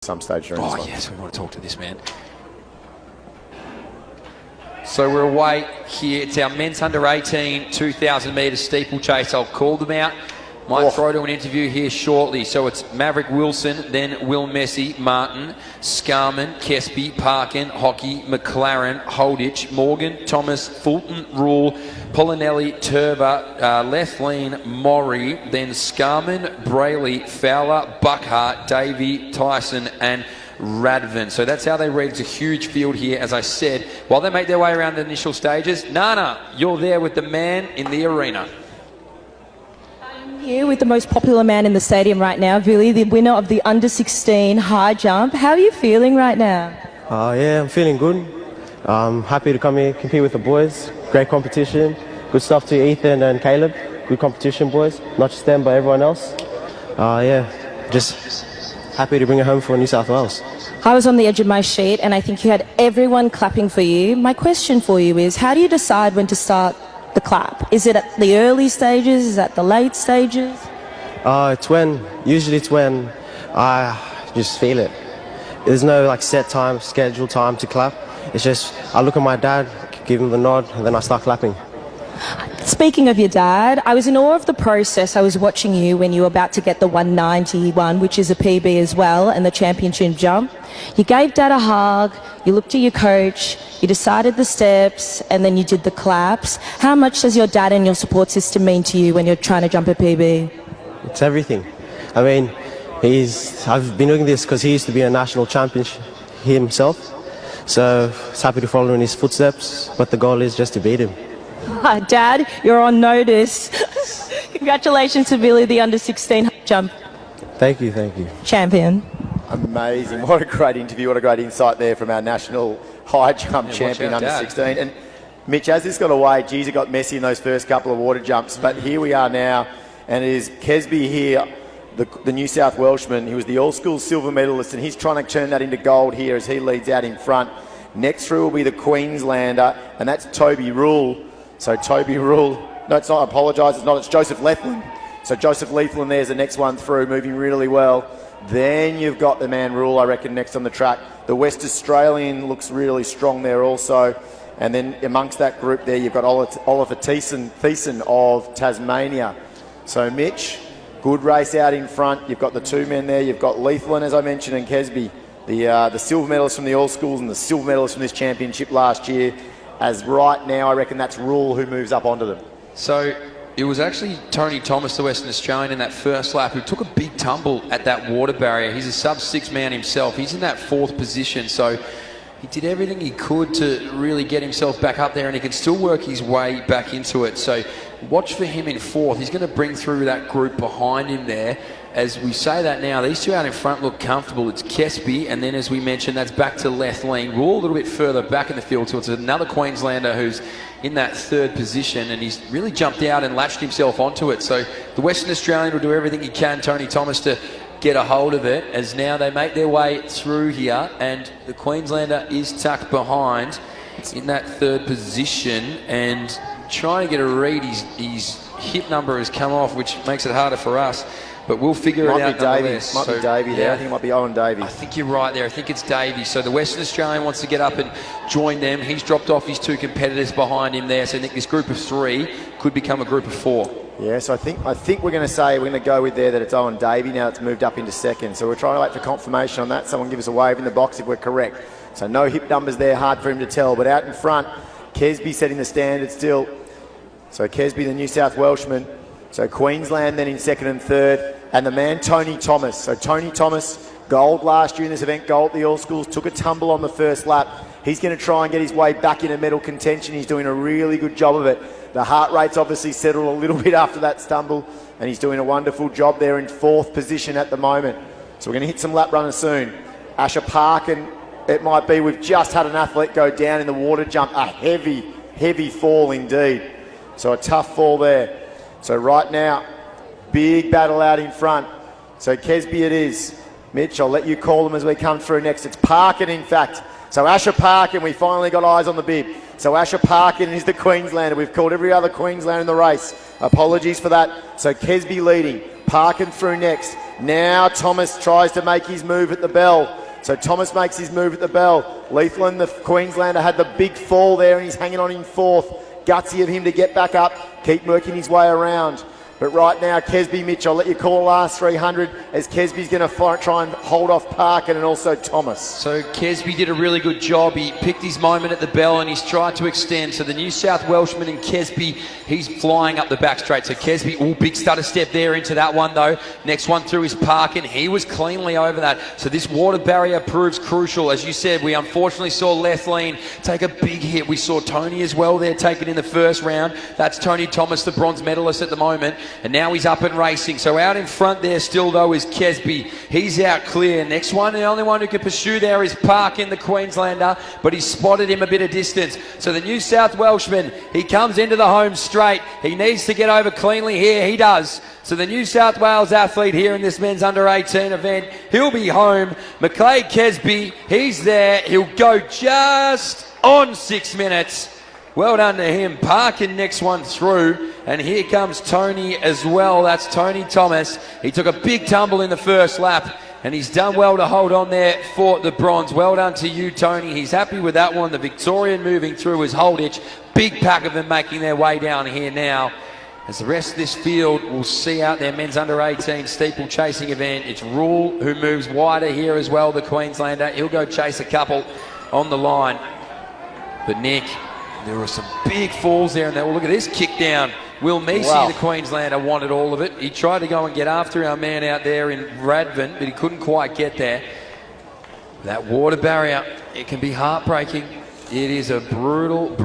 some stage during this one. Yes, we want to talk to this man. So we're away here. It's our men's under 18 2,000 metre steeplechase. I'll call them out. Might throw to an interview here shortly. So it's Maverick Wilson, then Will Messi, Martin, Scarman, Kesby, Parkin, Hockey, McLaren, Holditch, Morgan, Thomas, Fulton, Rule, Polinelli, Turber, Lethleen, Maury, then Scarman, Brayley, Fowler, Buckhart, Davey, Tyson and Radvan. So that's how they read. It's a huge field here, as I said. While they make their way around the initial stages, Nana, you're there with the man in the arena. Here with the most popular man in the stadium right now, Billy, the winner of the under-16 high jump. How are you feeling right now? Yeah, I'm feeling good. I'm happy to come here, compete with the boys. Great competition. Good stuff to Ethan and Caleb. Good competition, boys. Not just them, but everyone else. Yeah, just happy to bring it home for New South Wales. I was on the edge of my seat and I think you had everyone clapping for you. My question for you is, how do you decide when to start the clap? Is it at the early stages? Is it at the late stages? Usually it's when I just feel it. There's no like set time, scheduled time to clap. It's just, I look at my dad, give him the nod, and then I start clapping. Speaking of your dad, I was in awe of the process. I was watching you when you were about to get the 191, which is a PB as well, and the championship jump. You gave dad a hug, you looked at your coach, you decided the steps, and then you did the claps. How much does your dad and your support system mean to you when you're trying to jump a PB? It's everything. I mean, I've been doing this because he used to be a national champion himself. So I was happy to follow in his footsteps, but the goal is just to beat him. Dad, you're on notice. Congratulations to Billy, the under-16 jump. Thank you. Champion. Amazing. What a great interview. What a great insight there from our national high jump champion under 16. And Mitch, as this got away, geez, it got messy in those first couple of water jumps. But here we are now, and it is Kesby here, the New South Welshman. He was the all-school silver medalist, and he's trying to turn that into gold here as he leads out in front. Next through will be the Queenslander, and that's Toby Rule. So Toby Rule, no, it's not, I apologise, it's not, it's Joseph Lethland. So Joseph Lethland there's the next one through, moving really well. Then you've got the man Rule, I reckon, next on the track. The West Australian looks really strong there also. And then amongst that group there, you've got Oliver Thiessen of Tasmania. So Mitch, good race out in front. You've got the two men there. You've got Lethland, as I mentioned, and Kesby, the silver medalist from the All Schools and the silver medalist from this championship last year. As right now, I reckon that's Rule who moves up onto them. So it was actually Tony Thomas, the Western Australian, in that first lap who took a big tumble at that water barrier. He's a sub-6 man himself. He's in that 4th position, so he did everything he could to really get himself back up there, and he can still work his way back into it. So watch for him in 4th. He's going to bring through that group behind him there. As we say that now, these two out in front look comfortable. It's Kesby, and then as we mentioned, that's back to Lethleen. Rule a little bit further back in the field, so it's another Queenslander who's in that 3rd position, and he's really jumped out and latched himself onto it. So the Western Australian will do everything he can, Tony Thomas, to get a hold of it, as now they make their way through here, and the Queenslander is tucked behind in that 3rd position and trying to get a read. His hip number has come off, which makes it harder for us. But we'll figure it out nonetheless. Might be Davey there. I think it might be Owen Davey. I think you're right there. I think it's Davey. So the Western Australian wants to get up and join them. He's dropped off his 2 competitors behind him there. So I think this group of 3 could become a group of 4. Yeah, so I think we're going to go with there that it's Owen Davey now. It's moved up into 2nd. So we're trying to wait for confirmation on that. Someone give us a wave in the box if we're correct. So no hip numbers there. Hard for him to tell. But out in front, Kesby setting the standard still. So Kesby, the New South Welshman. So Queensland then in 2nd and 3rd. And the man, Tony Thomas. So Tony Thomas, gold last year in this event, gold at the All Schools, took a tumble on the first lap. He's going to try and get his way back into medal contention. He's doing a really good job of it. The heart rate's obviously settled a little bit after that stumble, and he's doing a wonderful job there in 4th position at the moment. So we're going to hit some lap runners soon. Asher Parkin, it might be. We've just had an athlete go down in the water jump. A heavy, heavy fall indeed. So a tough fall there. So right now, big battle out in front. So Kesby it is. Mitch, I'll let you call them as we come through next. It's Parkin, in fact. So Asher Parkin, we finally got eyes on the bib. So Asher Parkin is the Queenslander. We've called every other Queenslander in the race. Apologies for that. So Kesby leading. Parkin through next. Now Thomas tries to make his move at the bell. So Thomas makes his move at the bell. Leithland, the Queenslander, had the big fall there and he's hanging on in fourth. Gutsy of him to get back up, keep working his way around. But right now, Kesby, Mitch, I'll let you call the last 300 as Kesby's going to try and hold off Parkin and also Thomas. So Kesby did a really good job. He picked his moment at the bell and he's tried to extend. So the New South Welshman and Kesby, he's flying up the back straight. So Kesby, big stutter step there into that one though. Next one through is Parkin. He was cleanly over that. So this water barrier proves crucial. As you said, we unfortunately saw Leithleen take a big hit. We saw Tony as well there take it in the first round. That's Tony Thomas, the bronze medalist at the moment. And now he's up and racing. So out in front there still, though, is Kesby. He's out clear. Next one, the only one who can pursue there is Parkin, the Queenslander, but he's spotted him a bit of distance. So the New South Welshman, he comes into the home straight. He needs to get over cleanly here. He does. So the New South Wales athlete here in this men's under-18 event, he'll be home. Macleay Kesby, he's there. He'll go just on 6 minutes. Well done to him. Parkin next one through. And here comes Tony as well. That's Tony Thomas. He took a big tumble in the first lap. And he's done well to hold on there for the bronze. Well done to you, Tony. He's happy with that one. The Victorian moving through is Holditch. Big pack of them making their way down here now. As the rest of this field will see out their men's under-18 steeplechasing event. It's Rule who moves wider here as well, the Queenslander. He'll go chase a couple on the line. But Nick, there were some big falls there, and look at this kick down. Will Meesey, Wow. the Queenslander, wanted all of it. He tried to go and get after our man out there in Radvin, but he couldn't quite get there. That water barrier, it can be heartbreaking. It is a brutal